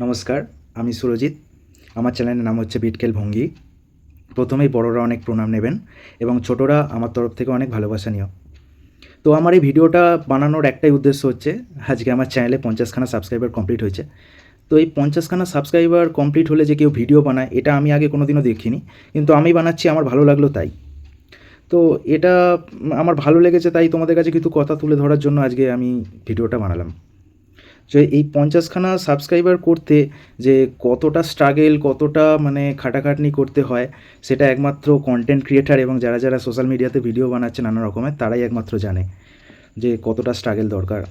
নমস্কার, আমি সুরজিৎ। আমার চ্যানেলের নাম হচ্ছে বিটকেল ভঙ্গি। প্রথমেই বড়রা অনেক প্রণাম নেবেন এবং ছোটরা আমার তরফ থেকে অনেক ভালোবাসা নিও। তো আমার এই ভিডিওটা বানানোর একটাই উদ্দেশ্য হচ্ছে, আজকে আমার চ্যানেলে 50খানা সাবস্ক্রাইবার কমপ্লিট হয়েছে। তো এই 50খানা সাবস্ক্রাইবার কমপ্লিট হলে যে কেউ ভিডিও বানায়, এটা আমি আগে কোনো দিনও দেখিনি, কিন্তু আমি বানাচ্ছি, আমার ভালো লাগলো তাই। তো এটা আমার ভালো লেগেছে, তাই তোমাদের কাছে কিছু কথা তুলে ধরার জন্য আজকে আমি ভিডিওটা বানালাম। যে এই 50খানা সাবস্ক্রাইবার করতে যে কতটা স্ট্রাগেল, কতটা মানে খাটাখাটনি করতে হয়, সেটা একমাত্র কন্টেন্ট ক্রিয়েটার এবং যারা যারা সোশ্যাল মিডিয়াতে ভিডিও বানাচ্ছে নানা রকমের, তারাই একমাত্র জানে যে কতটা স্ট্রাগেল দরকার।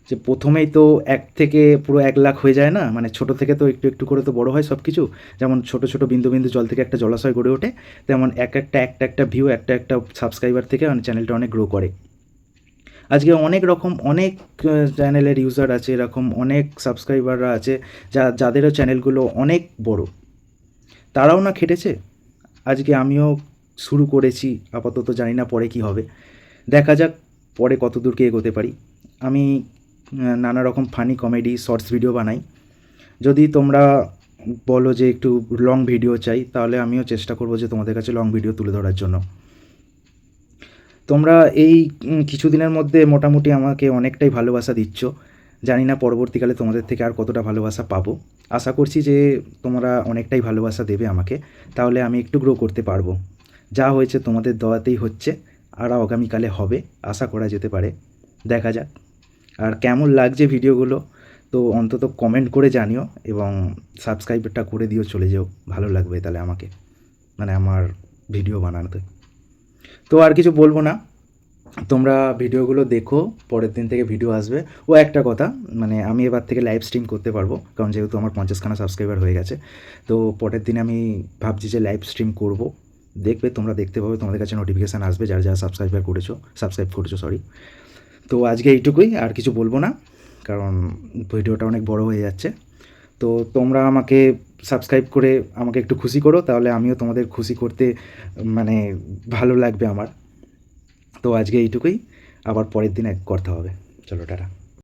যে প্রথমেই তো 1 থেকে পুরো 1 লাখ হয়ে যায় না, মানে ছোট থেকে তো একটু একটু করে তো বড় হয় সব কিছু। যেমন ছোট ছোট বিন্দু বিন্দু জল থেকে একটা জলাশয় গড়ে ওঠে, তেমন একটা ভিউ, একটা সাবস্ক্রাইবার থেকে মানে চ্যানেলটা অনেক গ্রো করে। আজকে অনেক রকম অনেক চ্যানেলের ইউজার আছে, এরকম অনেক সাবস্ক্রাইবাররা আছে যাদেরও চ্যানেলগুলো অনেক বড়, তারাও না খেটেছে। আজকে আমিও শুরু করেছি, আপাতত জানি না পরে কি হবে, দেখা যাক পরে কত দূর কি এগোতে পারি। আমি নানা রকম ফানি কমেডি শর্টস ভিডিও বানাই। যদি তোমরা বলো যে একটু লং ভিডিও চাই, তাহলে আমিও চেষ্টা করবো যে তোমাদের কাছে লং ভিডিও তুলে ধরার জন্য। তোমরা এই কিছুদিনের মধ্যে মোটামুটি আমাকে অনেকটাই ভালোবাসা দিচ্ছ। জানি না পরবর্তীকালে তোমাদের থেকে আর কতটা ভালোবাসা পাবো। আশা করছি যে তোমরা অনেকটাই ভালোবাসা দেবে আমাকে, তাহলে আমি একটু গ্রো করতে পারবো। যা হয়েছে তোমাদের দয়াতেই হচ্ছে, আর আগামীকালে হবে, আশা করা যেতে পারে। দেখা যাক। আর কেমন লাগছে ভিডিওগুলো, তো অন্তত কমেন্ট করে জানিও এবং সাবস্ক্রাইবটা করে দিও, চলে যেও, ভালো লাগবে তাহলে আমাকে, মানে আমার ভিডিও বানানোতে। তো আর কিছু বলবো না, তোমরা ভিডিওগুলো দেখো, পরের দিন থেকে ভিডিও আসবে। ও একটা কথা, মানে আমি এবার থেকে লাইভ স্ট্রিম করতে পারবো, কারণ যেহেতু আমার 50খানা সাবস্ক্রাইবার হয়ে গেছে। তো পরের দিন আমি ভাবছি যে লাইভ স্ট্রিম করব, দেখবে, তোমরা দেখতে পাবে, তোমাদের কাছে নোটিফিকেশান আসবে যারা যারা সাবস্ক্রাইব করেছো, সরি। তো আজকে এইটুকুই, আর কিছু বলবো না, কারণ ভিডিওটা অনেক বড় হয়ে যাচ্ছে। তো তোমরা আমাকে সাবস্ক্রাইব করে আমাকে একটু খুশি করো, তাহলে আমিও তোমাদের খুশি করতে মানে ভালো লাগবে আমার। তো আজকে এইটুকুই, আবার পরের দিন এক কথা হবে। চলো, টাটা।